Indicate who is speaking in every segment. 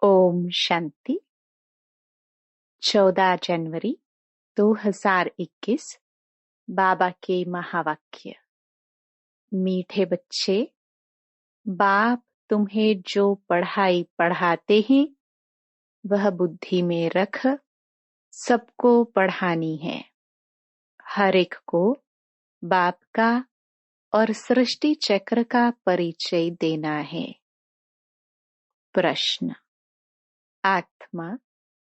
Speaker 1: ओम शांति। 14 जनवरी 2021 बाबा के महावाक्य। मीठे बच्चे, बाप तुम्हें जो पढ़ाई पढ़ाते हैं वह बुद्धि में रख सबको पढ़ानी है। हर एक को बाप का और सृष्टि चक्र का परिचय देना है। प्रश्न। आत्मा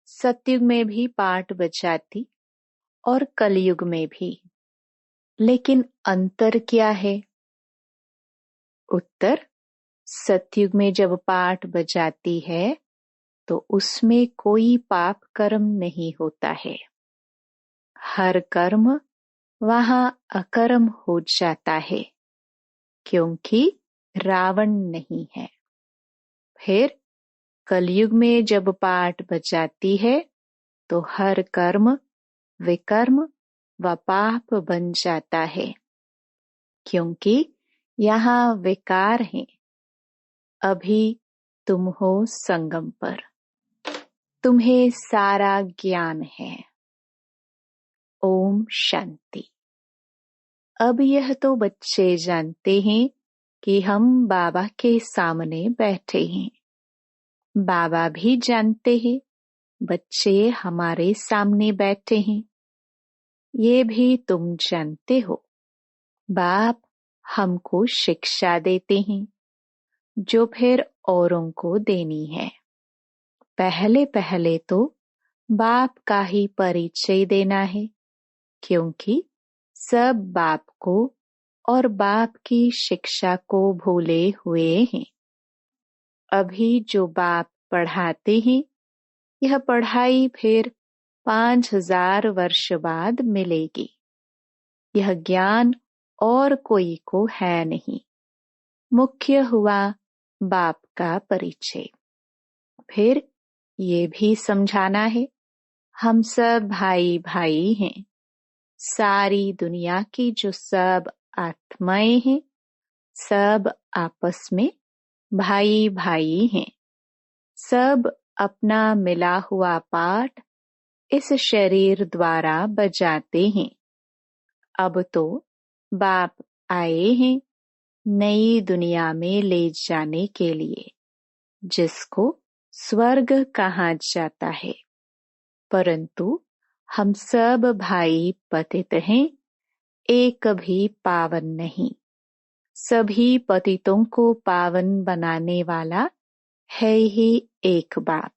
Speaker 1: सतयुग में भी पाठ बजाती और कलयुग में भी, लेकिन अंतर क्या है? उत्तर। सतयुग में जब पाठ बजाती है तो उसमें कोई पाप कर्म नहीं होता है। हर कर्म वहां अकर्म हो जाता है, क्योंकि रावण नहीं है। फिर कलयुग में जब पाठ बजाती है तो हर कर्म विकर्म व पाप बन जाता है, क्योंकि यहाँ विकार है। अभी तुम हो संगम पर, तुम्हें सारा ज्ञान है। ओम शांति। अब यह तो बच्चे जानते हैं कि हम बाबा के सामने बैठे हैं। बाबा भी जानते हैं बच्चे हमारे सामने बैठे हैं। ये भी तुम जानते हो बाप हमको शिक्षा देते हैं, जो फिर औरों को देनी है। पहले पहले तो बाप का ही परिचय देना है, क्योंकि सब बाप को और बाप की शिक्षा को भूले हुए हैं। अभी जो बाप पढ़ाते हैं, यह पढ़ाई फिर 5000 वर्ष बाद मिलेगी। यह ज्ञान और कोई को है नहीं। मुख्य हुआ बाप का परिचय। फिर ये भी समझाना है हम सब भाई भाई हैं। सारी दुनिया की जो सब आत्माएं हैं, सब आपस में भाई भाई हैं। सब अपना मिला हुआ पाठ इस शरीर द्वारा बजाते हैं। अब तो बाप आए हैं नई दुनिया में ले जाने के लिए, जिसको स्वर्ग कहा जाता है। परंतु हम सब भाई पतित हैं, एक भी पावन नहीं। सभी पतितों को पावन बनाने वाला है ही एक बाप।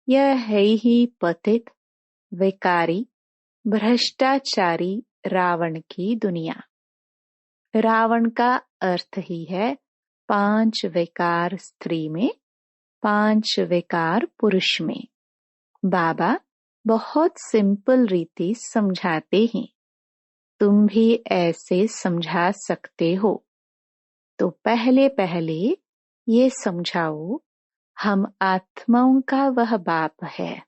Speaker 1: यह है ही पतित विकारी भ्रष्टाचारी रावण की दुनिया। रावण का अर्थ ही है 5 विकार स्त्री में, 5 विकार पुरुष में। बाबा बहुत सिंपल रीति समझाते हैं। तुम भी ऐसे समझा सकते हो। तो पहले पहले ये समझाओ, हम आत्माओं का वह बाप है।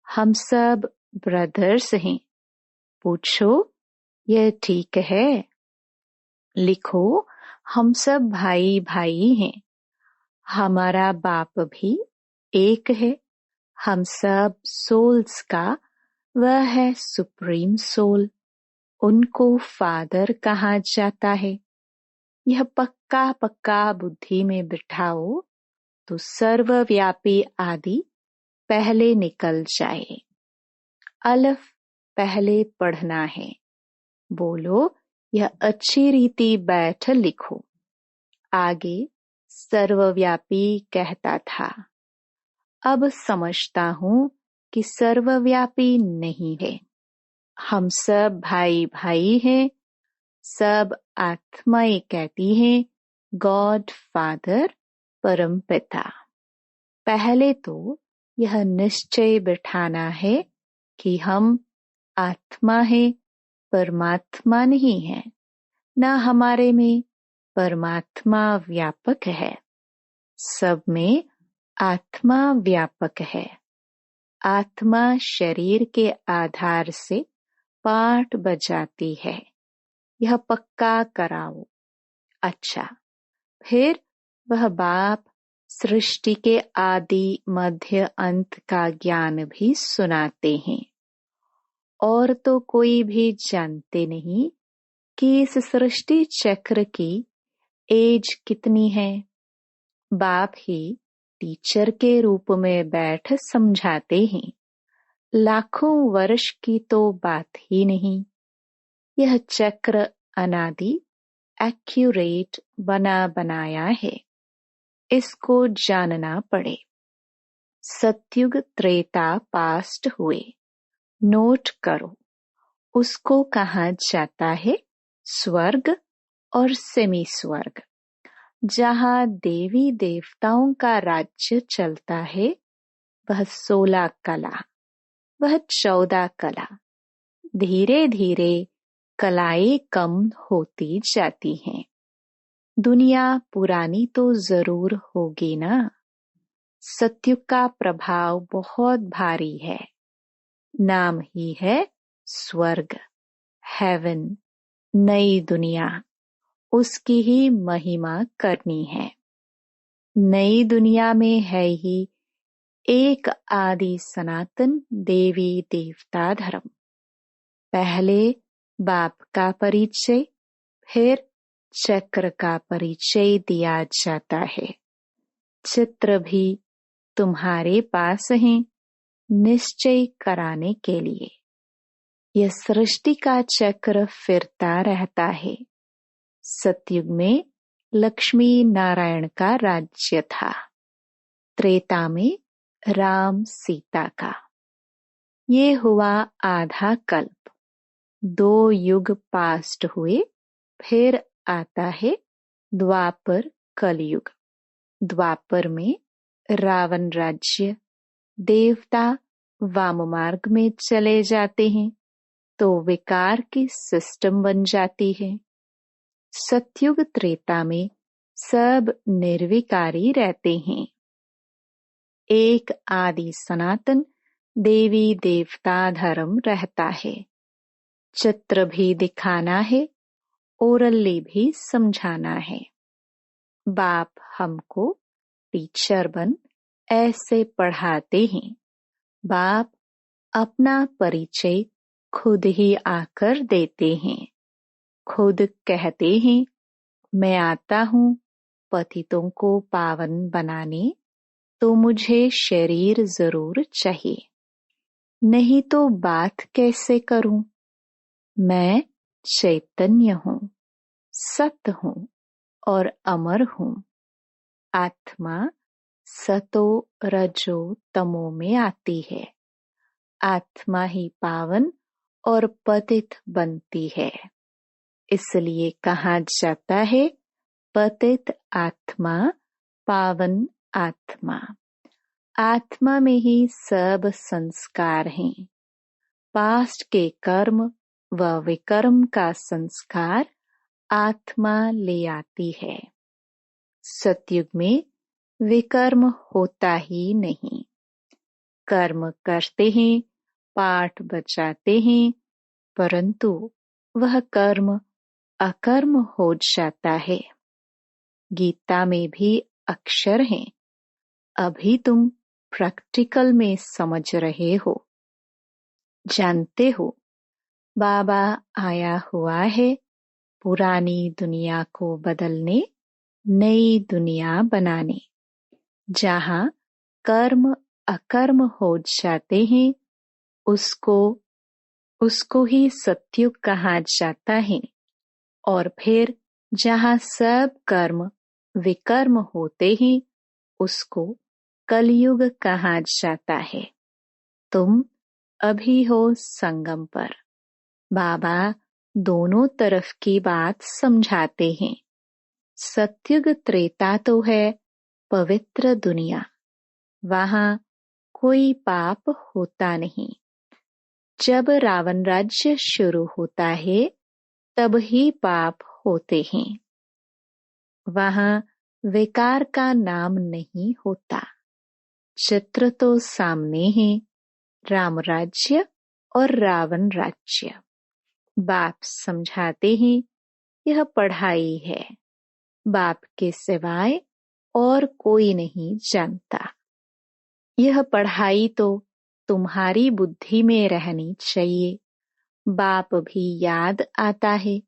Speaker 1: हम सब ब्रदर्स हैं। पूछो, यह ठीक है? लिखो, हम सब भाई भाई हैं। हमारा बाप भी एक है। हम सब सोल्स का वह है सुप्रीम सोल। उनको फादर कहा जाता है। यह पक्का पक्का बुद्धि में बिठाओ तो सर्वव्यापी आदि पहले निकल जाए। अलफ पहले पढ़ना है। बोलो, यह अच्छी रीति बैठ लिखो। आगे सर्वव्यापी कहता था। अब समझता हूँ कि सर्वव्यापी नहीं है। हम सब भाई भाई हैं। सब आत्माएं कहती हैं गॉड फादर, परम पिता। पहले तो यह निश्चय बिठाना है कि हम आत्मा है, परमात्मा नहीं है। न हमारे में परमात्मा व्यापक है, सब में आत्मा व्यापक है। आत्मा शरीर के आधार से पाठ बजाती है। यह पक्का कराओ। अच्छा, फिर वह बाप सृष्टि के आदि मध्य अंत का ज्ञान भी सुनाते हैं। और तो कोई भी जानते नहीं कि इस सृष्टि चक्र की एज कितनी है। बाप ही टीचर के रूप में बैठ समझाते हैं। लाखों वर्ष की तो बात ही नहीं। यह चक्र अनादि एक्यूरेट बना बनाया है। इसको जानना पड़े। सतयुग त्रेता पास्ट हुए। नोट करो। उसको कहा जाता है स्वर्ग और सेमी स्वर्ग। जहाँ देवी देवताओं का राज्य चलता है वह 16 कला, वह 14 कला। धीरे धीरे कलाएं कम होती जाती हैं। दुनिया पुरानी तो जरूर होगी ना। सतयुग का प्रभाव बहुत भारी है। नाम ही है स्वर्ग, हेवन, नई दुनिया। उसकी ही महिमा करनी है। नई दुनिया में है ही एक आदि सनातन देवी देवता धर्म। पहले बाप का परिचय, फिर चक्र का परिचय दिया जाता है। चित्र भी तुम्हारे पास है निश्चय कराने के लिए। यह सृष्टि का चक्र फिरता रहता है। सतयुग में लक्ष्मी नारायण का राज्य था। त्रेता में राम सीता का। ये हुआ आधा कल्प। 2 युग पास्ट हुए। फिर आता है द्वापर कलयुग। द्वापर में रावण राज्य, देवता वाम मार्ग में चले जाते हैं तो विकार की सिस्टम बन जाती है। सतयुग त्रेता में सब निर्विकारी रहते हैं। एक आदि सनातन देवी देवता धर्म रहता है। चित्र भी दिखाना है, ओरली भी समझाना है। बाप हमको टीचर बन ऐसे पढ़ाते हैं। बाप अपना परिचय खुद ही आकर देते हैं। खुद कहते हैं, मैं आता हूँ पतितों को पावन बनाने, तो मुझे शरीर जरूर चाहिए, नहीं तो बात कैसे करूं। मैं चैतन्य हूँ, सत हूँ और अमर हूँ। आत्मा सतो रजो तमो में आती है। आत्मा ही पावन और पतित बनती है। इसलिए कहा जाता है पतित आत्मा, पावन आत्मा। आत्मा में ही सब संस्कार हैं। पास्ट के कर्म व विकर्म का संस्कार आत्मा ले आती है। सतयुग में विकर्म होता ही नहीं। कर्म करते हैं, पाठ बचाते हैं, परंतु वह कर्म अकर्म हो जाता है। गीता में भी अक्षर हैं। अभी तुम प्रैक्टिकल में समझ रहे हो। जानते हो बाबा आया हुआ है पुरानी दुनिया को बदलने, नई दुनिया बनाने। जहाँ कर्म अकर्म हो जाते हैं उसको ही सतयुग कहा जाता है। और फिर जहाँ सब कर्म विकर्म होते हैं उसको कलयुग कहा जाता है। तुम अभी हो संगम पर। बाबा दोनों तरफ की बात समझाते हैं। सतयुग त्रेता तो है पवित्र दुनिया। वहाँ कोई पाप होता नहीं। जब रावण राज्य शुरू होता है तब ही पाप होते हैं। वहाँ विकार का नाम नहीं होता। चित्र तो सामने है, राम राज्य और रावण राज्य। बाप समझाते हैं यह पढ़ाई है। बाप के सिवाय और कोई नहीं जानता। यह पढ़ाई तो तुम्हारी बुद्धि में रहनी चाहिए। बाप भी याद आता है,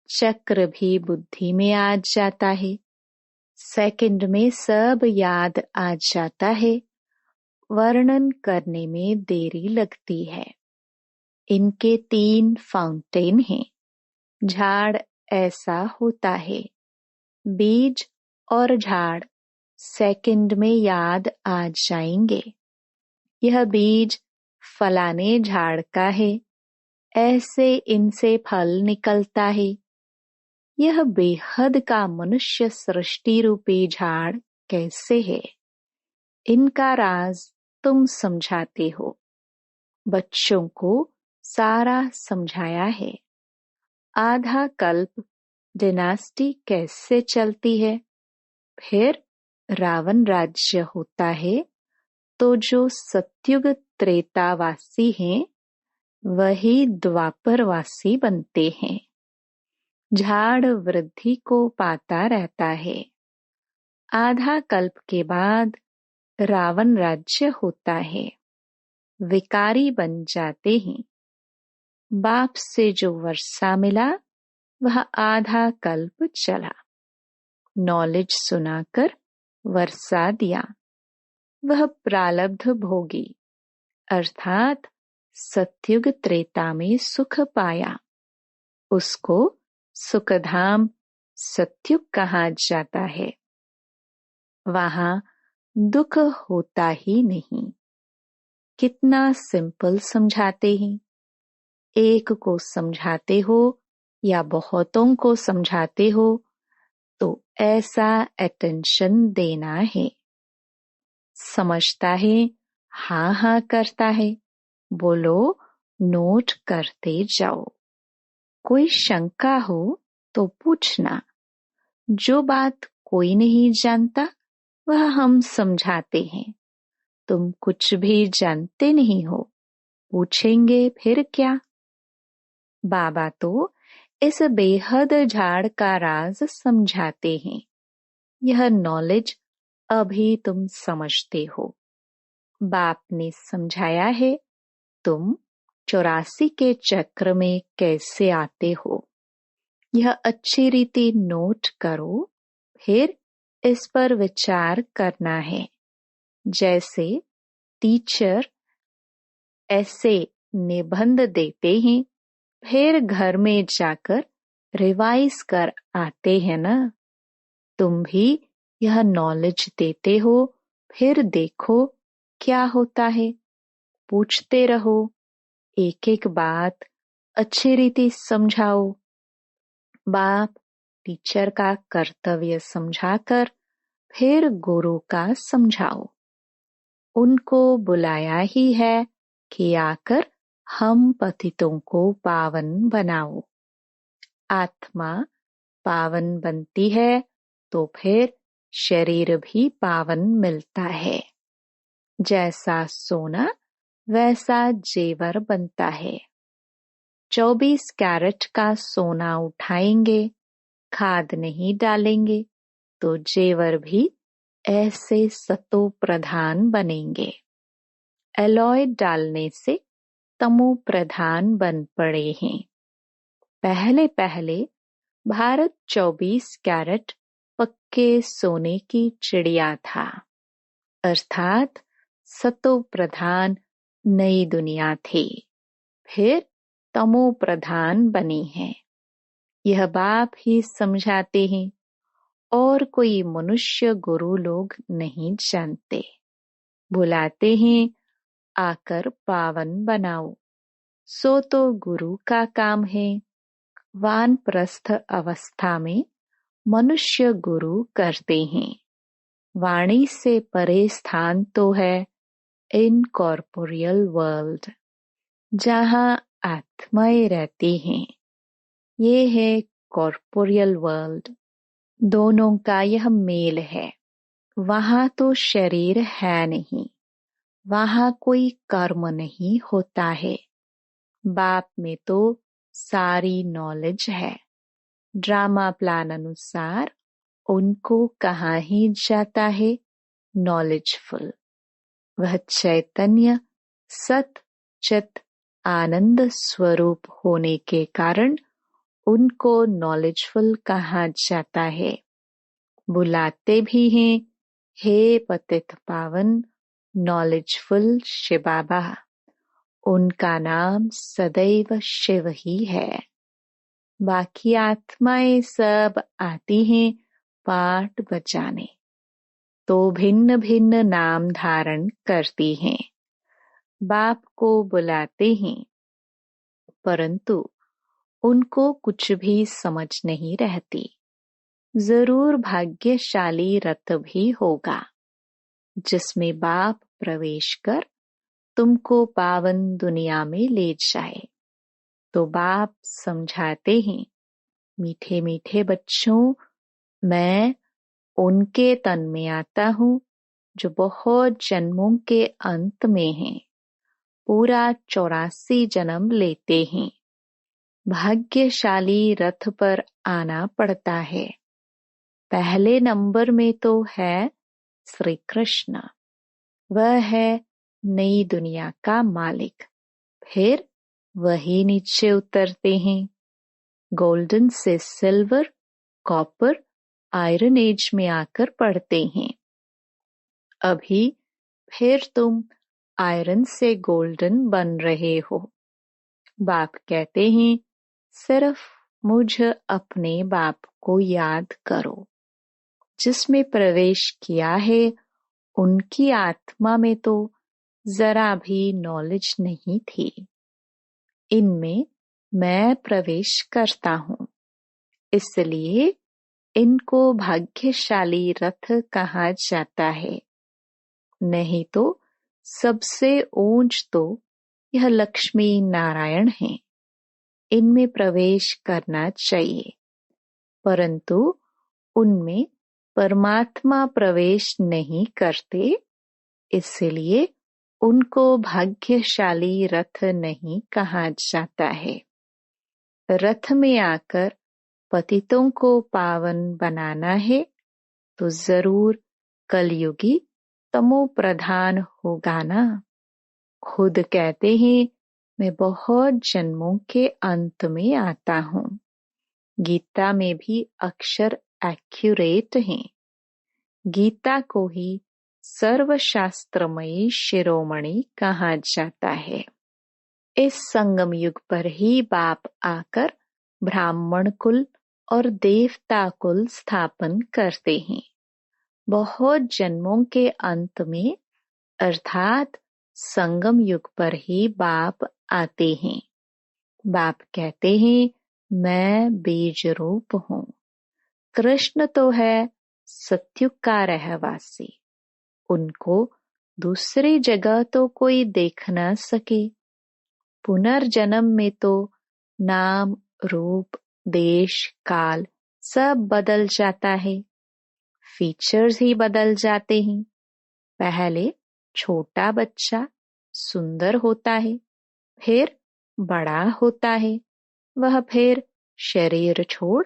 Speaker 1: चक्र भी बुद्धि में आ जाता है, सेकंड में सब याद आ जाता है। वर्णन करने में देरी लगती है। इनके 3 फाउंटेन हैं। झाड़ ऐसा होता है। बीज और झाड़ सेकंड में याद आ जाएंगे। यह बीज फलाने झाड़ का है, ऐसे इनसे फल निकलता है। यह बेहद का मनुष्य सृष्टि रूपी झाड़ कैसे है, इनका राज तुम समझाते हो। बच्चों को सारा समझाया है। आधा कल्प डिनास्टी कैसे चलती है, फिर रावण राज्य होता है, तो जो सतयुग त्रेतावासी हैं वही द्वापरवासी बनते हैं। झाड़ वृद्धि को पाता रहता है। आधा कल्प के बाद रावण राज्य होता है, विकारी बन जाते हैं। बाप से जो वर्षा मिला वह आधा कल्प चला। नॉलेज सुनाकर वर्षा दिया, वह प्रालब्ध भोगी अर्थात सतयुग त्रेता में सुख पाया। उसको सुखधाम सतयुग कहा जाता है। वहां दुख होता ही नहीं। कितना सिंपल समझाते हैं। एक को समझाते हो या बहुतों को समझाते हो तो ऐसा अटेंशन देना है। समझता है, हाँ हाँ करता है, बोलो नोट करते जाओ। कोई शंका हो तो पूछना। जो बात कोई नहीं जानता वह हम समझाते हैं। तुम कुछ भी जानते नहीं हो, पूछेंगे फिर क्या। बाबा तो इस बेहद झाड़ का राज समझाते हैं। यह नॉलेज अभी तुम समझते हो। बाप ने समझाया है तुम 84 के चक्र में कैसे आते हो। यह अच्छी रीति नोट करो, फिर इस पर विचार करना है। जैसे टीचर ऐसे निबंध देते हैं, फिर घर में जाकर रिवाइज कर आते हैं ना। तुम भी यह नॉलेज देते हो, फिर देखो क्या होता है। पूछते रहो, एक एक बात अच्छी रीति समझाओ। बाप टीचर का कर्तव्य समझाकर फिर गुरु का समझाओ। उनको बुलाया ही है कि आकर हम पतितों को पावन बनाओ। आत्मा पावन बनती है तो फिर शरीर भी पावन मिलता है। जैसा सोना वैसा जेवर बनता है। 24 कैरेट का सोना उठाएंगे, खाद नहीं डालेंगे तो जेवर भी ऐसे सतो प्रधान बनेंगे। एलॉय डालने से तमो प्रधान बन पड़े हैं। पहले पहले भारत 24 कैरेट पक्के सोने की चिड़िया था, अर्थात सतो प्रधान नई दुनिया थी। फिर तमो प्रधान बनी है। यह बाप ही समझाते हैं और कोई मनुष्य गुरु लोग नहीं जानते। बुलाते हैं आकर पावन बनाओ, सो तो गुरु का काम है। वानप्रस्थ अवस्था में मनुष्य गुरु करते हैं। वाणी से परे स्थान तो है इनकॉर्पोरियल वर्ल्ड, जहाँ आत्माएं रहती हैं। ये है कॉर्पोरियल वर्ल्ड। दोनों का यह मेल है। वहाँ तो शरीर है नहीं, वहाँ कोई कर्म नहीं होता है। बाप में तो सारी नॉलेज है। ड्रामा प्लान अनुसार उनको कहाँ ही जाता है नॉलेजफुल। वह चैतन्य सत चित आनंद स्वरूप होने के कारण उनको नॉलेजफुल कहा जाता है। बुलाते भी हैं, हे पतित पावन नॉलेजफुल शिव बाबा। उनका नाम सदैव शिव ही है। बाकी आत्माएं सब आती हैं पाठ बजाने, तो भिन्न भिन्न नाम धारण करती हैं, बाप को बुलाते हैं, परंतु उनको कुछ भी समझ नहीं रहती। जरूर भाग्यशाली रथ भी होगा जिसमें बाप प्रवेश कर तुमको पावन दुनिया में ले जाए। तो बाप समझाते हैं, मीठे मीठे बच्चों, मैं उनके तन में आता हूँ जो बहुत जन्मों के अंत में हैं, पूरा 84 जन्म लेते हैं। भाग्यशाली रथ पर आना पड़ता है। पहले नंबर में तो है श्री कृष्ण, वह है नई दुनिया का मालिक। फिर वही नीचे उतरते हैं, गोल्डन से सिल्वर, कॉपर, आयरन एज में आकर पढ़ते हैं। अभी फिर तुम आयरन से गोल्डन बन रहे हो। बाप कहते हैं, सिर्फ मुझ अपने बाप को याद करो। जिसमें प्रवेश किया है उनकी आत्मा में तो जरा भी नॉलेज नहीं थी। इनमें मैं प्रवेश करता हूँ, इसलिए इनको भाग्यशाली रथ कहा जाता है। नहीं तो सबसे ऊंच तो यह लक्ष्मी नारायण हैं, इनमें प्रवेश करना चाहिए, परंतु उनमें परमात्मा प्रवेश नहीं करते, इसलिए उनको भाग्यशाली रथ नहीं कहा जाता है। रथ में आकर पतितों को पावन बनाना है तो जरूर कलयुगी तमो प्रधान होगा ना। खुद कहते हैं, मैं बहुत जन्मों के अंत में आता हूँ। गीता में भी अक्षर एक्यूरेट हैं। गीता को ही सर्वशास्त्रमयी शिरोमणि कहा जाता है। इस संगम युग पर ही बाप आकर ब्राह्मण कुल और देवता कुल स्थापन करते हैं। बहुत जन्मों के अंत में अर्थात संगम युग पर ही बाप आते हैं। बाप कहते हैं, मैं बीज रूप हूँ। कृष्ण तो है सत्युग का रहवासी, उनको दूसरी जगह तो कोई देख न सके। पुनर्जन्म में तो नाम रूप देश काल सब बदल जाता है, फीचर्स ही बदल जाते हैं। पहले छोटा बच्चा सुंदर होता है, फिर बड़ा होता है, वह फिर शरीर छोड़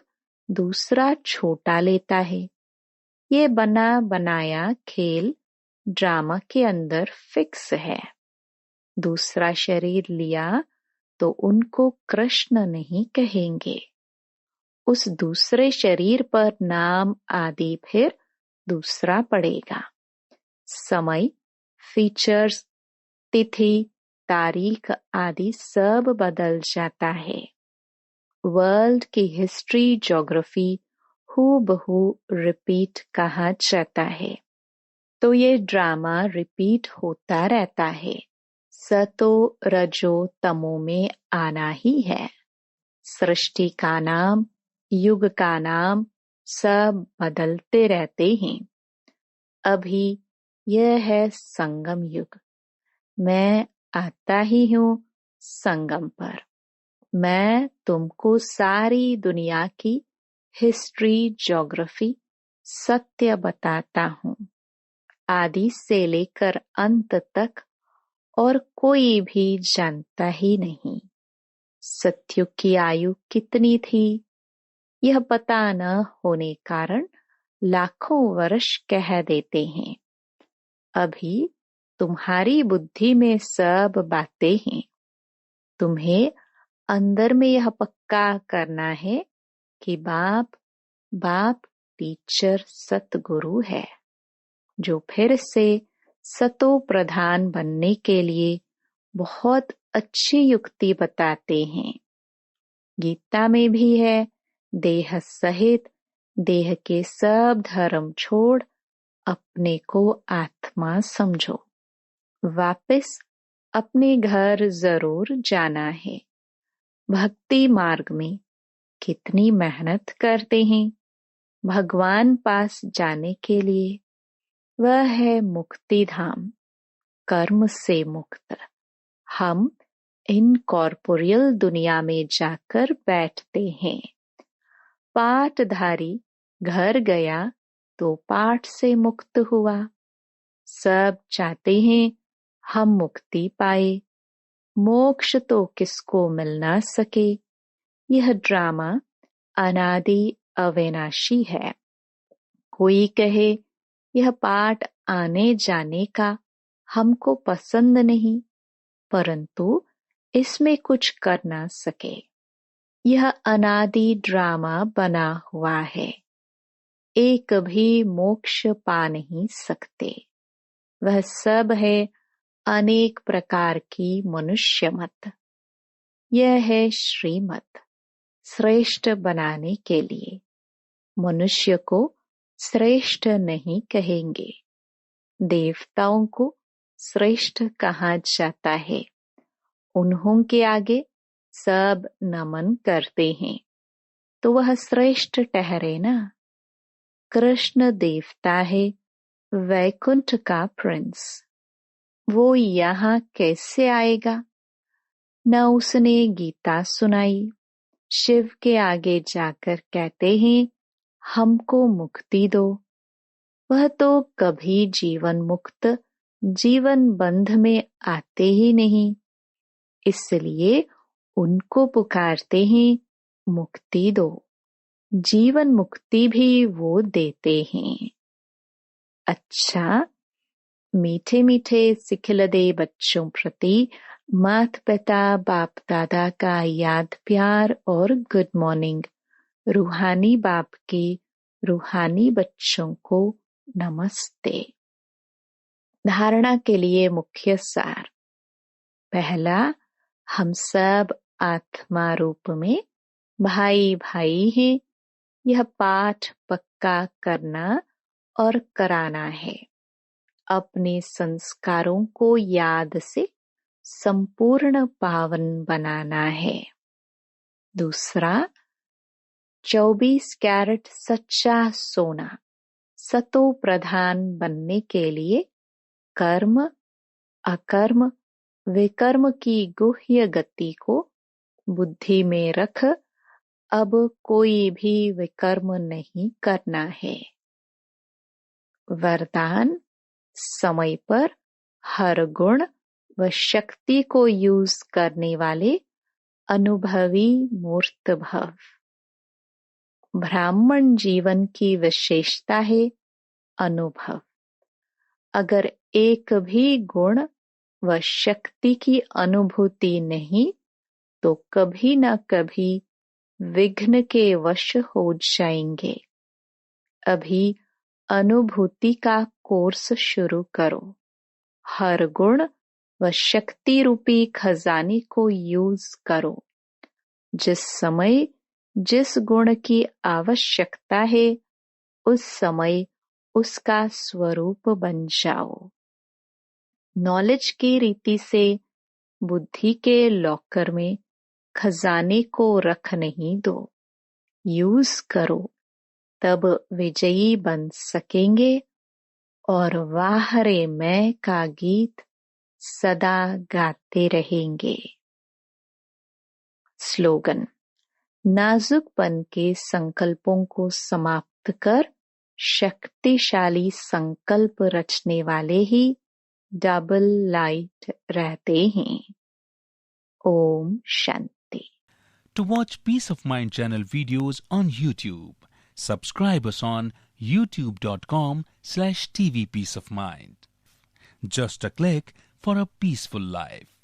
Speaker 1: दूसरा छोटा लेता है। ये बना बनाया खेल ड्रामा के अंदर फिक्स है। दूसरा शरीर लिया तो उनको कृष्ण नहीं कहेंगे। उस दूसरे शरीर पर नाम आदि फिर दूसरा पड़ेगा। समय, फीचर्स, तिथि, तारीख आदि सब बदल जाता है। वर्ल्ड की हिस्ट्री, ज्योग्राफी हूबहू रिपीट कहा जाता है, तो ये ड्रामा रिपीट होता रहता है। सतो रजो तमो में आना ही है। सृष्टि का नाम, युग का नाम सब बदलते रहते हैं। अभी यह है संगम युग। मैं आता ही हूँ संगम पर। मैं तुमको सारी दुनिया की हिस्ट्री, ज्योग्राफी, सत्य बताता हूँ, आदि से लेकर अंत तक, और कोई भी जानता ही नहीं। सत्युग की आयु कितनी थी यह पता न होने कारण लाखों वर्ष कह देते हैं। अभी तुम्हारी बुद्धि में सब बातें हैं। तुम्हें अंदर में यह पक्का करना है कि बाप टीचर सतगुरु है, जो फिर से सतो प्रधान बनने के लिए बहुत अच्छी युक्ति बताते हैं। गीता में भी है, देह सहित देह के सब धर्म छोड़ अपने को आत्मा समझो। वापस अपने घर जरूर जाना है। भक्ति मार्ग में कितनी मेहनत करते हैं भगवान पास जाने के लिए। वह है मुक्ति धाम, कर्म से मुक्त। हम इन कॉर्पोरियल दुनिया में जाकर बैठते हैं। पाठधारी घर गया तो पाठ से मुक्त हुआ। सब चाहते हैं हम मुक्ति पाए। मोक्ष तो किसको मिल ना सके। यह ड्रामा अनादि अविनाशी है। कोई कहे यह पाठ आने जाने का हमको पसंद नहीं, परंतु इसमें कुछ कर ना सके। यह अनादि ड्रामा बना हुआ है। एक भी मोक्ष पा नहीं सकते। वह सब है अनेक प्रकार की मनुष्य मत। यह है श्रीमत, श्रेष्ठ बनाने के लिए। मनुष्य को श्रेष्ठ नहीं कहेंगे। देवताओं को श्रेष्ठ कहा जाता है। उन्हों के आगे सब नमन करते हैं, तो वह श्रेष्ठ ठहरे ना। कृष्ण देवता है, वैकुंठ का प्रिंस। वो यहाँ कैसे आएगा? न उसने गीता सुनाई। शिव के आगे जाकर कहते हैं हमको मुक्ति दो। वह तो कभी जीवन मुक्त जीवन बंध में आते ही नहीं, इसलिए उनको पुकारते हैं मुक्ति दो। जीवन मुक्ति भी वो देते हैं। अच्छा, मीठे मीठे सिखिलदे बच्चों प्रति माता पिता बाप दादा का याद प्यार और गुड मॉर्निंग। रूहानी बाप के रूहानी बच्चों को नमस्ते। धारणा के लिए मुख्य सार। पहला, हम सब आत्मा रूप में भाई भाई हैं। यह पाठ पक्का करना और कराना है। अपने संस्कारों को याद से संपूर्ण पावन बनाना है। दूसरा, 24 कैरेट सच्चा सोना सतो प्रधान बनने के लिए कर्म अकर्म विकर्म की गुह्य गति को बुद्धि में रख अब कोई भी विकर्म नहीं करना है। वरदान, समय पर हर गुण व शक्ति को यूज करने वाले अनुभवी मूर्त भव। ब्राह्मण जीवन की विशेषता है अनुभव। अगर एक भी गुण व शक्ति की अनुभूति नहीं तो कभी न कभी विघ्न के वश हो जाएंगे। अभी अनुभूति का कोर्स शुरू करो। हर गुण व शक्ति रूपी खजाने को यूज करो। जिस समय जिस गुण की आवश्यकता है उस समय उसका स्वरूप बन जाओ। नॉलेज की रीति से बुद्धि के लॉकर में खजाने को रख नहीं दो, यूज करो, तब विजयी बन सकेंगे और वाह रे मैं का गीत सदा गाते रहेंगे। स्लोगन, नाजुकपन के संकल्पों को समाप्त कर शक्तिशाली संकल्प रचने वाले ही डबल लाइट रहते हैं। Om Shanti.
Speaker 2: To watch Peace of Mind channel videos on YouTube, subscribe us on youtube.com/tvpeaceofmind. Just a click for a peaceful life.